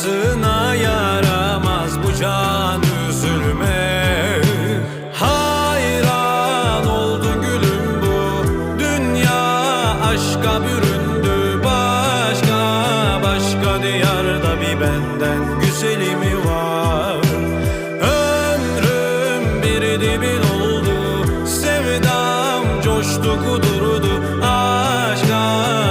acısına yaramaz bu can üzülme. Hayran oldu gülüm bu dünya, aşka büründü başka. Başka diyarda bir benden güzeli mi var? Ömrüm bir dibin oldu, sevdam coştu kudurdu aşka.